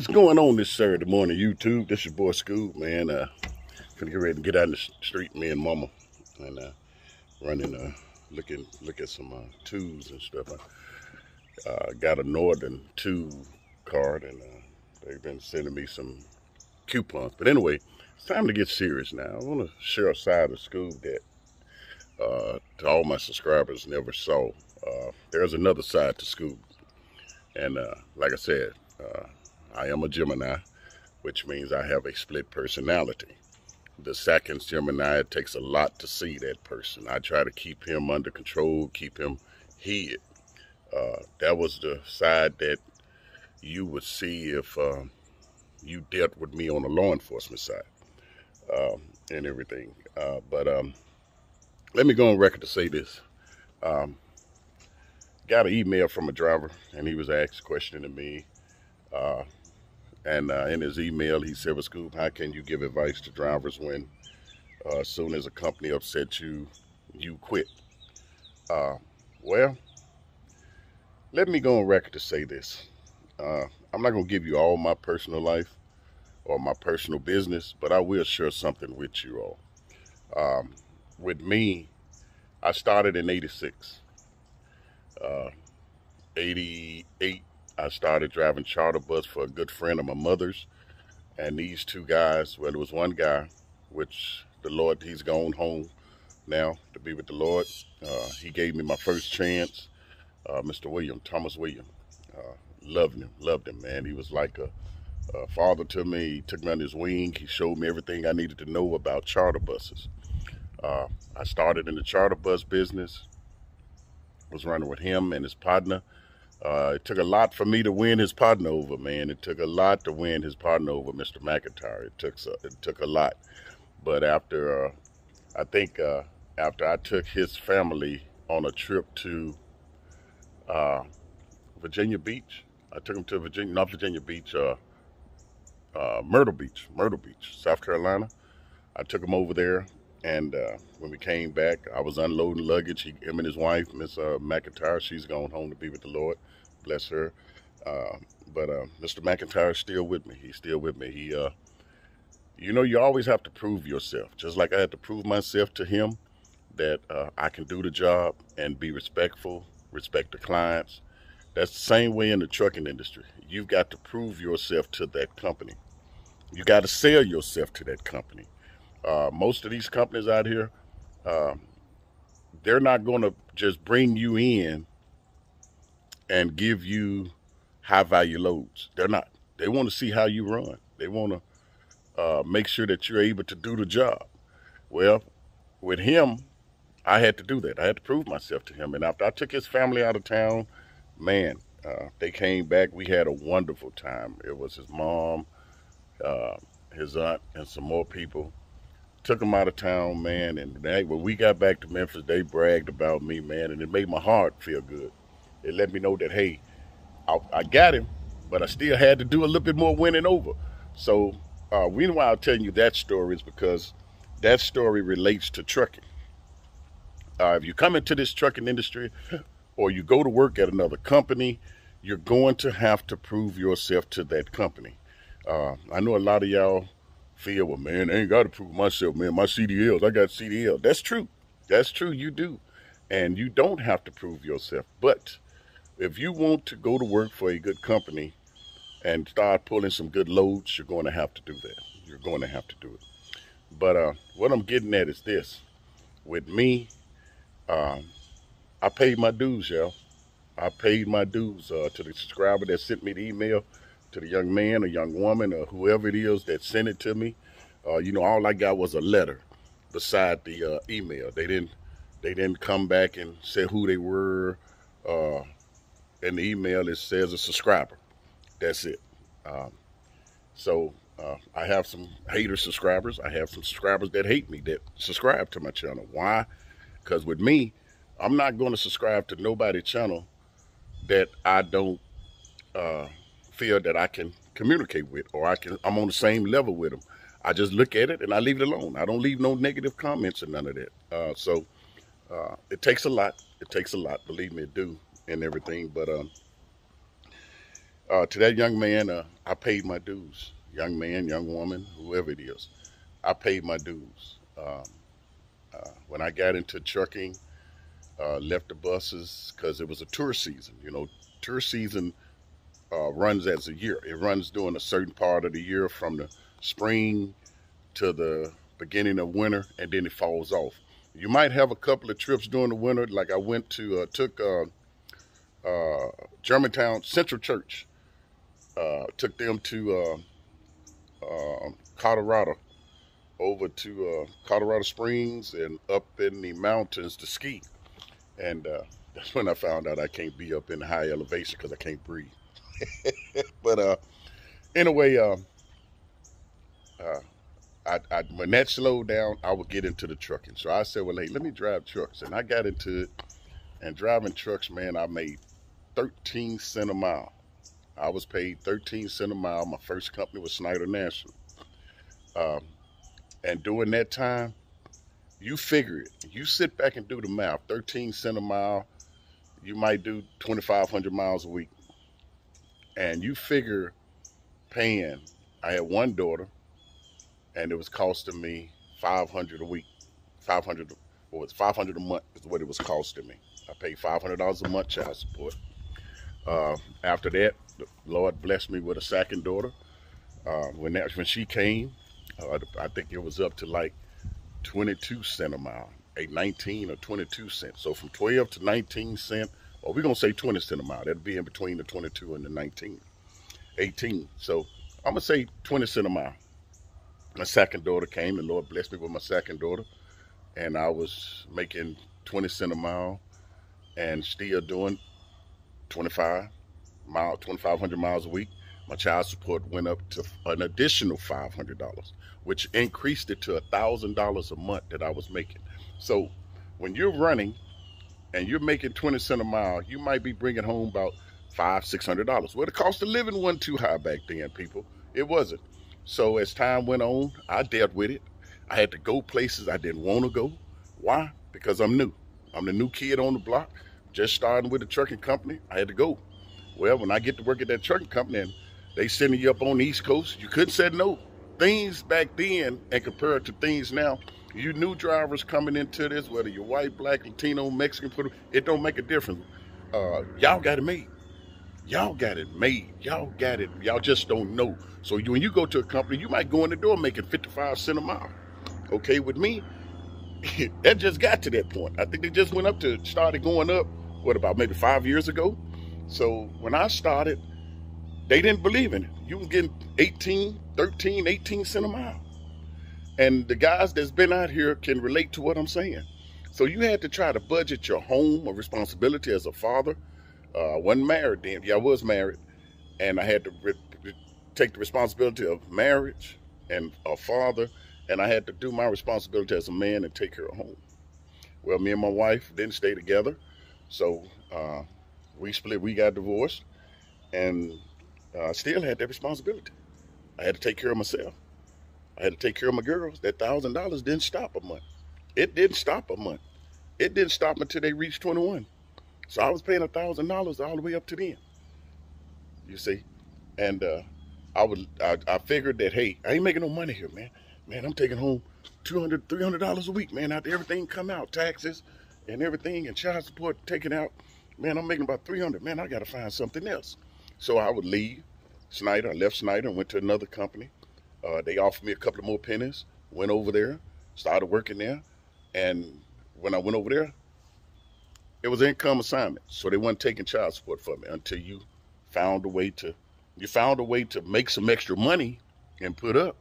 What's going on this Saturday morning, YouTube? This your boy Scoob, man. Gonna get ready to get out in the street, me and Mama, and running, look at some tubes and stuff. I got a Northern tube card, and they've been sending me some coupons. But anyway, it's time to get serious now. I want to share a side of Scoob that to all my subscribers never saw. There's another side to Scoob, and like I said. I am a Gemini, which means I have a split personality. The second Gemini, it takes a lot to see that person. I try to keep him under control, keep him hid. That was the side that you would see if you dealt with me on the law enforcement side and everything. But let me go on record to say this. Got an email from a driver, and he was questioning me. And in his email, he said, well, Scoob, how can you give advice to drivers when as soon as a company upsets you, you quit? Well, let me go on record to say this. I'm not going to give you all my personal life or my personal business, but I will share something with you all. With me, I started in 86. 88. I started driving charter bus for a good friend of my mother's, and these two guys, well, there was one guy, which the Lord, he's gone home now to be with the Lord. He gave me my first chance, Mr. William, Thomas William. Loved him, man. He was like a father to me. He took me under his wing. He showed me everything I needed to know about charter buses. I started in the charter bus business, was running with him and his partner. It took a lot for me to win his partner over, man. It took a lot to win his partner over, Mr. McIntyre. It took a lot. But after, I think after I took his family on a trip to Virginia Beach, I took him to Virginia Beach, Myrtle Beach, South Carolina. I took him over there, and when we came back, I was unloading luggage. Him and his wife, Miss McIntyre, she's gone home to be with the Lord. Bless her. But Mr. McIntyre is still with me. He's still with me. He, you know, you always have to prove yourself. Just like I had to prove myself to him that I can do the job and be respectful, respect the clients. That's the same way in the trucking industry. You've got to prove yourself to that company. You got to sell yourself to that company. Most of these companies out here, they're not going to just bring you in and give you high value loads. They're not. They want to see how you run. They want to make sure that you're able to do the job. Well, with him, I had to do that. I had to prove myself to him. And after I took his family out of town, man, they came back. We had a wonderful time. It was his mom, his aunt, and some more people. Took them out of town, man, and when we got back to Memphis, they bragged about me, man, and it made my heart feel good. It let me know that, hey, I got him, but I still had to do a little bit more winning over. So the reason why I'm telling you that story is because that story relates to trucking. If you come into this trucking industry or you go to work at another company, you're going to have to prove yourself to that company. I know a lot of y'all feel, well, man, I ain't got to prove myself, man. My CDLs, I got CDLs. That's true. That's true, you do. And you don't have to prove yourself. But if you want to go to work for a good company and start pulling some good loads, you're going to have to do that. You're going to have to do it. But what I'm getting at is this. With me, I paid my dues, y'all. I paid my dues to the subscriber that sent me the email, to the young man or young woman or whoever it is that sent it to me. You know, all I got was a letter beside the email. They didn't come back and say who they were. In the email, it says a subscriber. That's it. So I have some hater subscribers. I have some subscribers that hate me that subscribe to my channel. Why? Because with me, I'm not going to subscribe to nobody's channel that I don't feel that I can communicate with, or I'm on the same level with them. I just look at it and I leave it alone. I don't leave no negative comments or none of that. So it takes a lot. It takes a lot, believe me, it do, and everything. But To that young man, I paid my dues. Young man, young woman, whoever it is, I paid my dues. When I got into trucking, left the buses because it was a tour season. You know, tour season runs as a year. It runs during a certain part of the year from the spring to the beginning of winter, and then it falls off. You might have a couple of trips during the winter, like I went to took Germantown Central Church, took them to Colorado, over to Colorado Springs and up in the mountains to ski. And that's when I found out I can't be up in high elevation because I can't breathe. But anyway, when that slowed down, I would get into the trucking. So I said, well, hey, let me drive trucks. And I got into it. And driving trucks, man, I made 13 cents a mile. I was paid 13 cents a mile. My first company was Snyder National. And during that time, you figure it. You sit back and do the math. 13 cents a mile, you might do 2,500 miles a week. And you figure paying, I had one daughter, and it was costing me $500 a week. 500, what was it, 500 a month is what it was costing me. I paid $500 a month child support. After that, the Lord blessed me with a second daughter. When she came, I think it was up to like 22 cents a mile, 19 or 22 cents. So from 12 to 19 cents, or we're gonna say 20 cents a mile. That'll be in between the 22 and the 19, 18. So I'm gonna say 20 cents a mile. My second daughter came, and Lord blessed me with my second daughter, and I was making 20 cents a mile, and still doing 2,500 miles a week. My child support went up to an additional $500, which increased it to $1,000 a month that I was making. So when you're running and you're making 20 cents a mile, you might be bringing home about $500-600. Well, the cost of living wasn't too high back then, people. It wasn't. So as time went on, I dealt with it. I had to go places I didn't want to go. Why? Because I'm new. I'm the new kid on the block, just starting with a trucking company. I had to go. Well, when I get to work at that trucking company and they sending you up on the East Coast, you couldn't say no. Things back then and compared to things now, you new drivers coming into this, whether you're white, black, Latino, Mexican, it don't make a difference. Y'all got it made. Y'all got it made. Y'all got it. Y'all just don't know. So when you go to a company, you might go in the door making 55 cents a mile. Okay, with me, that just got to that point. I think they just went up to, started going up, what, about maybe 5 years ago? So when I started, they didn't believe in it. You were getting 18 cents a mile. And the guys that's been out here can relate to what I'm saying. So you had to try to budget your home or responsibility as a father. I wasn't married then. Yeah, I was married. And I had to take the responsibility of marriage and a father. And I had to do my responsibility as a man and take care of home. Well, me and my wife didn't stay together. So we split, we got divorced. And I still had that responsibility. I had to take care of myself. I had to take care of my girls. That $1,000 didn't stop a month. It didn't stop a month. It didn't stop until they reached 21. So I was paying $1,000 all the way up to then. You see? And I figured that, hey, I ain't making no money here, man. Man, I'm taking home $200, $300 a week, man. After everything come out, taxes and everything and child support taken out, man, I'm making about $300. Man, I got to find something else. So I would leave Snyder. I left Snyder and went to another company. They offered me a couple of more pennies. Went over there, started working there. And when I went over there, it was an income assignment. So they weren't taking child support for me until you found a way to make some extra money and put up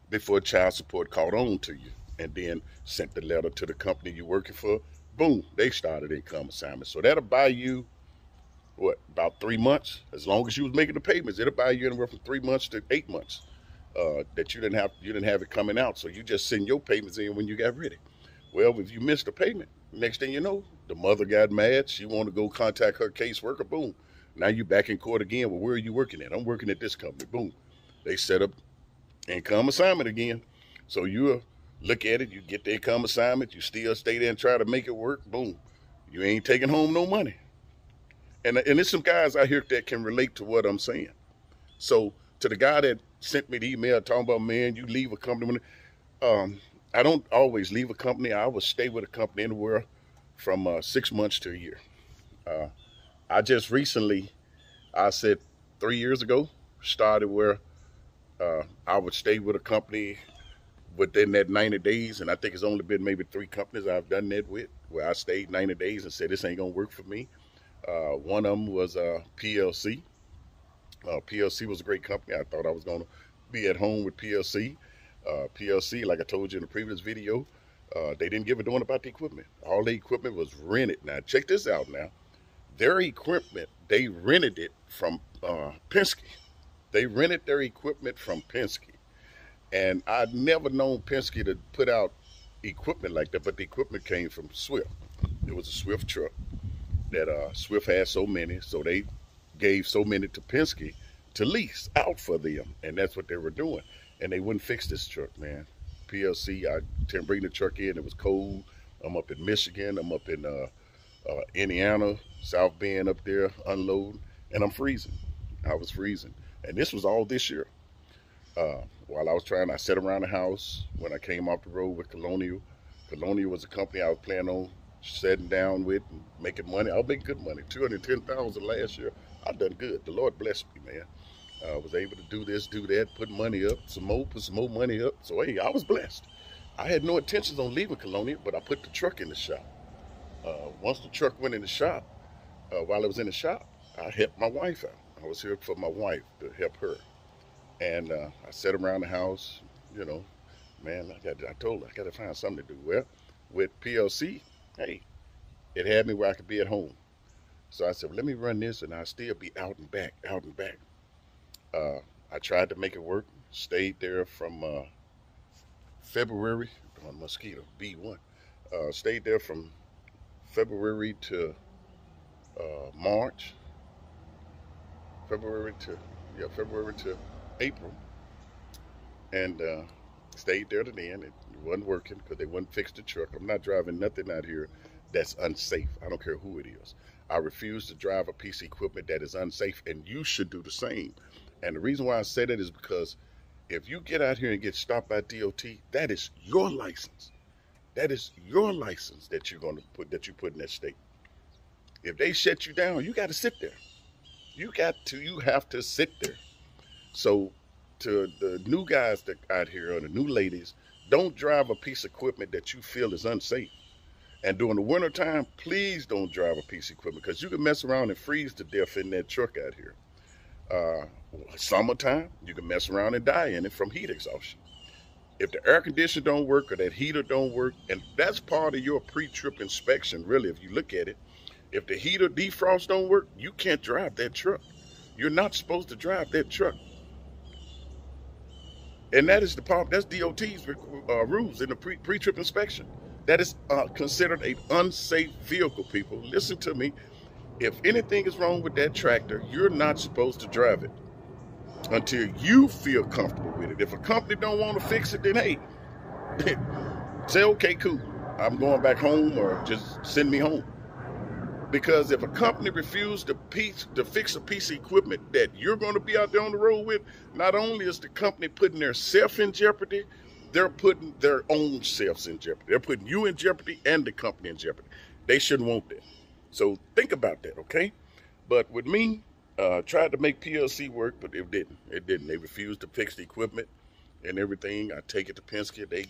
before child support caught on to you. And then sent the letter to the company you're working for. Boom, they started income assignment. So that'll buy you, what, about 3 months? As long as you was making the payments, it'll buy you anywhere from 3 months to 8 months. That you didn't have it coming out, so you just send your payments in when you got ready. Well, if you missed a payment, next thing you know, the mother got mad. She wanted to go contact her caseworker. Boom. Now you back in court again. Well, where are you working at? I'm working at this company. Boom. They set up income assignment again. So you look at it. You get the income assignment. You still stay there and try to make it work. Boom. You ain't taking home no money. And there's some guys out here that can relate to what I'm saying. So to the guy that sent me the email talking about, man, you leave a company. I don't always leave a company. I would stay with a company anywhere from 6 months to a year. Uh, I just recently, I said 3 years ago, started where I would stay with a company within that 90 days. And I think it's only been maybe 3 companies I've done that with, where I stayed 90 days and said, this ain't going to work for me. One of them was PLC. PLC was a great company. I thought I was going to be at home with PLC. PLC, like I told you in the previous video, they didn't give a darn about the equipment. All the equipment was rented. Now, check this out now. Their equipment, they rented it from Penske. They rented their equipment from Penske. And I'd never known Penske to put out equipment like that, but the equipment came from Swift. It was a Swift truck that Swift had so many, so they gave so many to Penske to lease out for them, and that's what they were doing. And they wouldn't fix this truck, man. PLC, I didn't bring the truck in. It was cold. I'm up in Michigan. I'm up in Indiana, South Bend up there, unloading, and I'm freezing. I was freezing. And this was all this year. While I was I sat around the house when I came off the road with Colonial. Colonial was a company I was planning on sitting down with and making money. I was making good money, $210,000 last year. I done good. The Lord blessed me, man. I was able to do this, do that, put money up, put some more money up. So, hey, I was blessed. I had no intentions on leaving Colonial, but I put the truck in the shop. Once the truck went in the shop, while I was in the shop, I helped my wife out. I was here for my wife to help her. And I sat around the house, you know, man, I told her I got to find something to do. Well, with PLC, hey, it had me where I could be at home. So I said, well, let me run this and I'll still be out and back. I tried to make it work, stayed there from February, mosquito, B1, stayed there from February to March, February to April, and stayed there to the end. It wasn't working because they wouldn't fix the truck. I'm not driving nothing out here that's unsafe. I don't care who it is. I refuse to drive a piece of equipment that is unsafe, and you should do the same. And the reason why I say that is because if you get out here and get stopped by DOT, that is your license. That is your license that you're going to put in that state. If they shut you down, you got to sit there. You have to sit there. So to the new guys that out here, or the new ladies, don't drive a piece of equipment that you feel is unsafe. And during the winter time, please don't drive a piece of equipment, because you can mess around and freeze to death in that truck out here. Summertime, you can mess around and die in it from heat exhaustion. If the air conditioner don't work or that heater don't work, and that's part of your pre-trip inspection, really, if you look at it. If the heater defrost don't work, you can't drive that truck. You're not supposed to drive that truck. And that is that's DOT's rules in the pre-trip inspection. That is considered an unsafe vehicle, people. Listen to me. If anything is wrong with that tractor, you're not supposed to drive it until you feel comfortable with it. If a company don't want to fix it, then hey, say, okay, cool. I'm going back home, or just send me home. Because if a company refuses to fix a piece of equipment that you're going to be out there on the road with, not only is the company putting their self in jeopardy, they're putting their own selves in jeopardy. They're putting you in jeopardy and the company in jeopardy. They shouldn't want that. So think about that, okay? But with me, tried to make PLC work, but it didn't. It didn't. They refused to fix the equipment and everything. I take it to Penske. They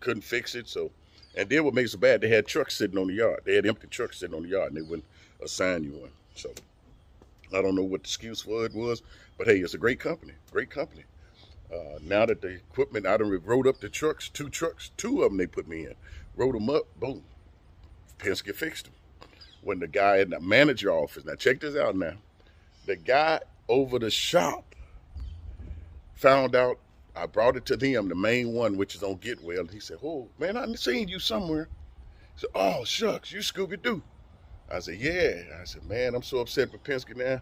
couldn't fix it, so... And then what makes it bad, they had trucks sitting on the yard. They had empty trucks sitting on the yard, and they wouldn't assign you one. So I don't know what the excuse for it was, but hey, it's a great company, great company. Now that the equipment, I done rode up the trucks, two of them they put me in. Rode them up, boom, Penske fixed them. When the guy in the manager office, now check this out now, the guy over the shop found out, I brought it to them, the main one, which is on Getwell, and he said, oh, man, I've seen you somewhere. He said, oh, shucks, you Scooby-Doo. I said, yeah. I said, man, I'm so upset with Penske now.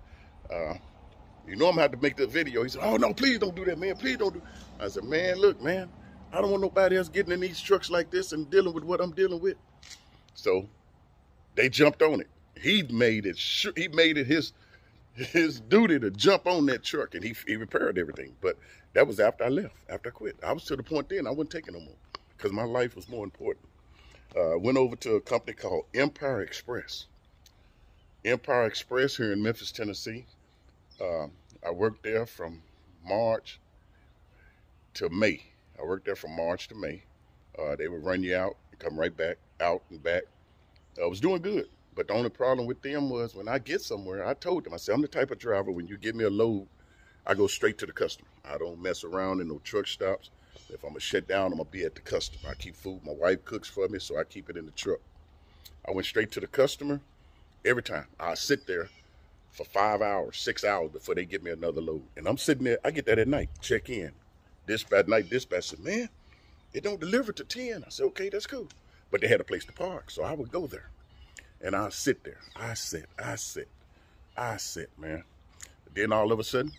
You know I'm going to have to make the video. He said, oh, no, please don't do that, man. Please don't do I said, man, look, man, I don't want nobody else getting in these trucks like this and dealing with what I'm dealing with. So they jumped on it. He made it his duty to jump on that truck, and he repaired everything. But that was after I left, after I quit. I was to the point then I wasn't taking no more because my life was more important. Went over to a company called Empire Express. Empire Express here in Memphis, Tennessee. I worked there from March to May. I worked there from March to May. They would run you out and come right back, out and back. I was doing good. But the only problem with them was when I get somewhere, I told them, I said, I'm the type of driver, when you give me a load, I go straight to the customer. I don't mess around in no truck stops. If I'm going to shut down, I'm going to be at the customer. I keep food. My wife cooks for me, so I keep it in the truck. I went straight to the customer every time. I sit there for 5 hours, 6 hours before they give me another load. And I'm sitting there. I get that at night, check in. Dispatch said, man, it don't deliver to 10. I said, okay, that's cool. But they had a place to park, so I would go there. And I sit there. I sit, man. Then all of a sudden,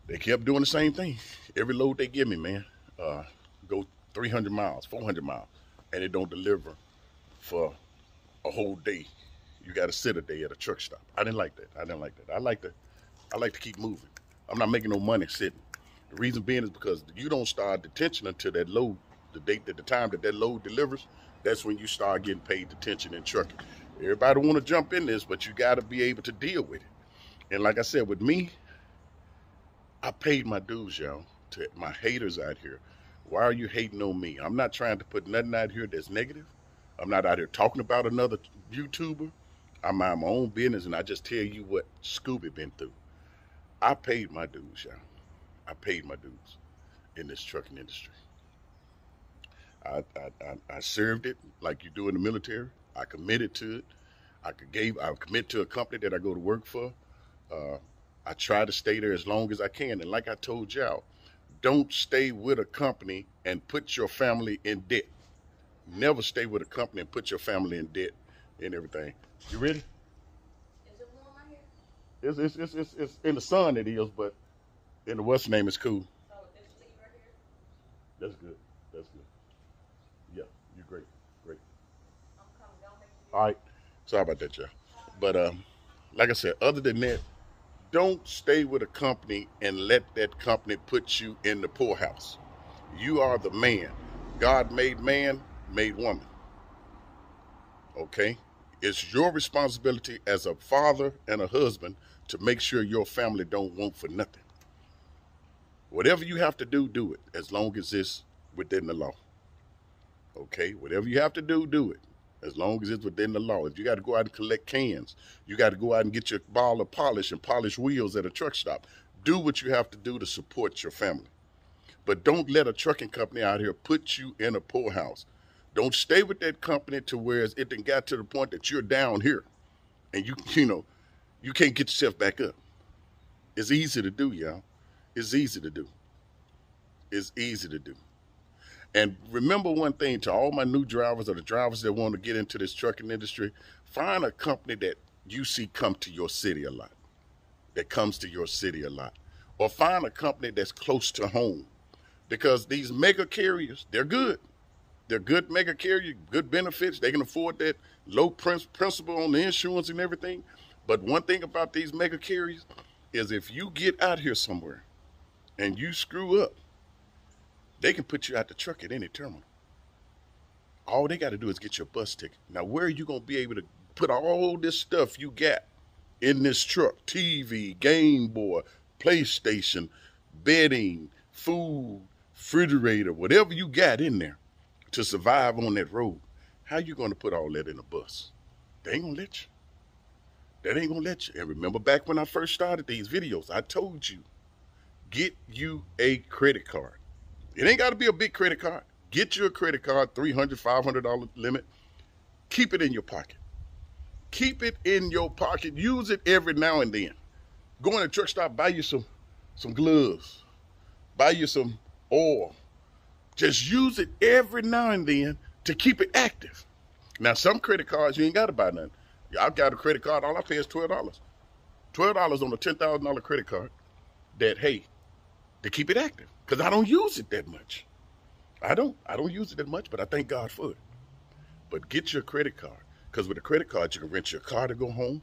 they kept doing the same thing. Every load they give me, man, go 300 miles, 400 miles, and it don't deliver for a whole day. You got to sit a day at a truck stop. I didn't like that. I like to keep moving. I'm not making no money sitting. The reason being is because you don't start detention until that load, the time that load delivers. That's when you start getting paid detention in trucking. Everybody want to jump in this, but you got to be able to deal with it. And like I said, with me, I paid my dues, y'all. To my haters out here, why are you hating on me? I'm not trying to put nothing out here that's negative. I'm not out here talking about another YouTuber. I mind my own business, and I just tell you what Scoob been through. I paid my dues, y'all. I paid my dues in this trucking industry. I served it like you do in the military. I committed to it. I commit to a company that I go to work for. I try to stay there as long as I can. And like I told y'all, don't stay with a company and put your family in debt. Never stay with a company and put your family in debt and everything. You ready? Is it warm out here? It's in the sun it is, but in the what's name it's cool. Oh, this leaf right here? That's good. That's good. Yeah, you're great. Great. I'm coming. Don't make me do All right. Sorry about that, y'all. But like I said, other than that, don't stay with a company and let that company put you in the poorhouse. You are the man. God made man, made woman. Okay? It's your responsibility as a father and a husband to make sure your family don't want for nothing. Whatever you have to do, do it, as long as it's within the law. Okay? Whatever you have to do, do it, as long as it's within the law. If you got to go out and collect cans, you got to go out and get your ball of polish and polish wheels at a truck stop. Do what you have to do to support your family. But don't let a trucking company out here put you in a poorhouse. Don't stay with that company to where it done got to the point that you're down here and you can't get yourself back up. It's easy to do, y'all. It's easy to do. It's easy to do. And remember one thing to all my new drivers or the drivers that want to get into this trucking industry, find a company that you see come to your city a lot, that comes to your city a lot. Or find a company that's close to home. Because these mega carriers, they're good. They're good mega carriers, good benefits. They can afford that low principal on the insurance and everything. But one thing about these mega carriers is if you get out here somewhere and you screw up, they can put you out the truck at any terminal. All they got to do is get your bus ticket. Now, where are you going to be able to put all this stuff you got in this truck? TV, Game Boy, PlayStation, bedding, food, refrigerator, whatever you got in there to survive on that road. How you going to put all that in a bus? They ain't going to let you. That ain't going to let you. And remember back when I first started these videos, I told you, get you a credit card. It ain't got to be a big credit card. Get you a credit card, $300, $500 limit. Keep it in your pocket. Keep it in your pocket. Use it every now and then. Go in a truck stop, buy you some gloves. Buy you some oil. Just use it every now and then to keep it active. Now, some credit cards, you ain't got to buy nothing. I've got a credit card, all I pay is $12. $12 on a $10,000 credit card that, hey, to keep it active. Because I don't use it that much. I don't use it that much, but I thank God for it. But get your credit card. Because with a credit card, you can rent your car to go home.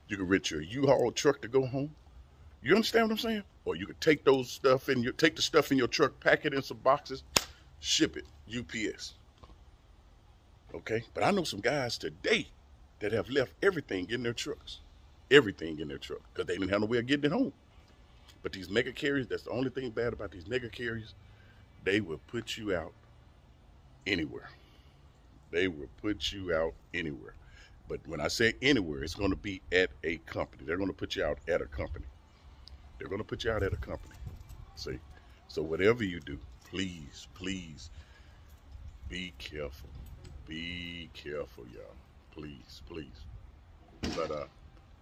You can rent your U-Haul truck to go home. You understand what I'm saying? Or you could take the stuff in your truck, pack it in some boxes, ship it UPS. Okay? But I know some guys today that have left everything in their trucks. Everything in their truck. Because they didn't have no way of getting it home. But these mega carriers, that's the only thing bad about these mega carriers, they will put you out anywhere. They will put you out anywhere. But when I say anywhere, it's going to be at a company. They're going to put you out at a company. They're going to put you out at a company. See? So whatever you do, please, please be careful. Be careful, y'all. Please, please. But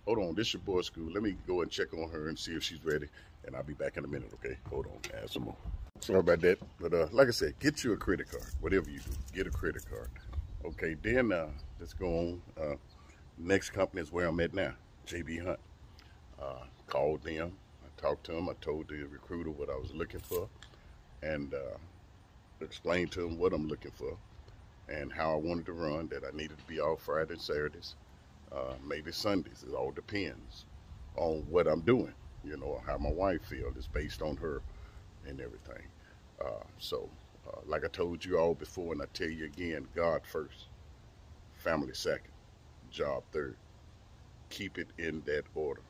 hold on. This your boy Scoob. Let me go and check on her and see if she's ready. And I'll be back in a minute, okay? Hold on. Add some more. Sorry about that. But like I said, get you a credit card. Whatever you do, get a credit card. Okay, then let's go on. Next company is where I'm at now, JB Hunt. Called them, I talked to them, I told the recruiter what I was looking for, and explained to them what I'm looking for, and how I wanted to run, that I needed to be off Friday and Saturdays, maybe Sundays. It all depends on what I'm doing, you know, how my wife feels. It's based on her and everything. Like I told you all before, and I tell you again, God first, family second, job third. Keep it in that order.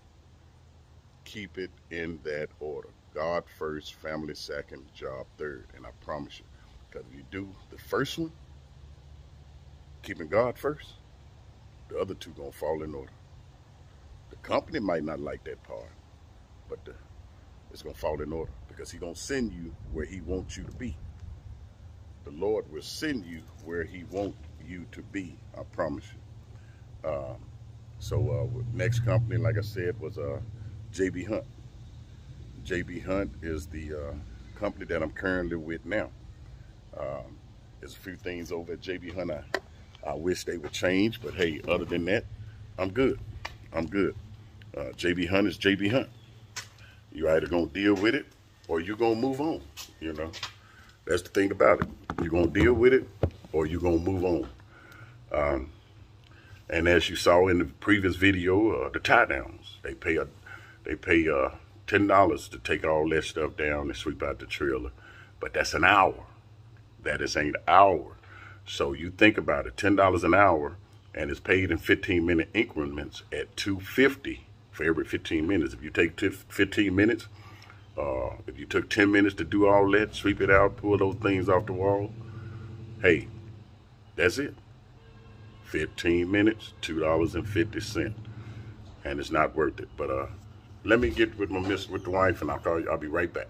Keep it in that order. God first, family second, job third. And I promise you, because if you do the first one, keeping God first, the other two gonna fall in order. The company might not like that part, but it's gonna fall in order, because He's gonna send you where He wants you to be. The Lord will send you where He wants you to be. I promise you. Next company, like I said, was JB Hunt. JB Hunt is the company that I'm currently with now. There's a few things over at JB Hunt I wish they would change, but hey, other than that, I'm good. I'm good. JB Hunt is JB Hunt. You're either gonna deal with it or you're gonna move on. You know, that's the thing about it. You're gonna deal with it or you're gonna move on. And as you saw in the previous video, the tie downs, they pay $10 to take all that stuff down and sweep out the trailer, but that's an hour. That is an hour. So you think about it, $10 an hour, and it's paid in 15-minute increments at $2.50 for every 15 minutes. If you take 15 minutes, if you took 10 minutes to do all that, sweep it out, pull those things off the wall, hey, that's it. 15 minutes, $2.50, and it's not worth it. But let me get with the wife, and I'll be right back.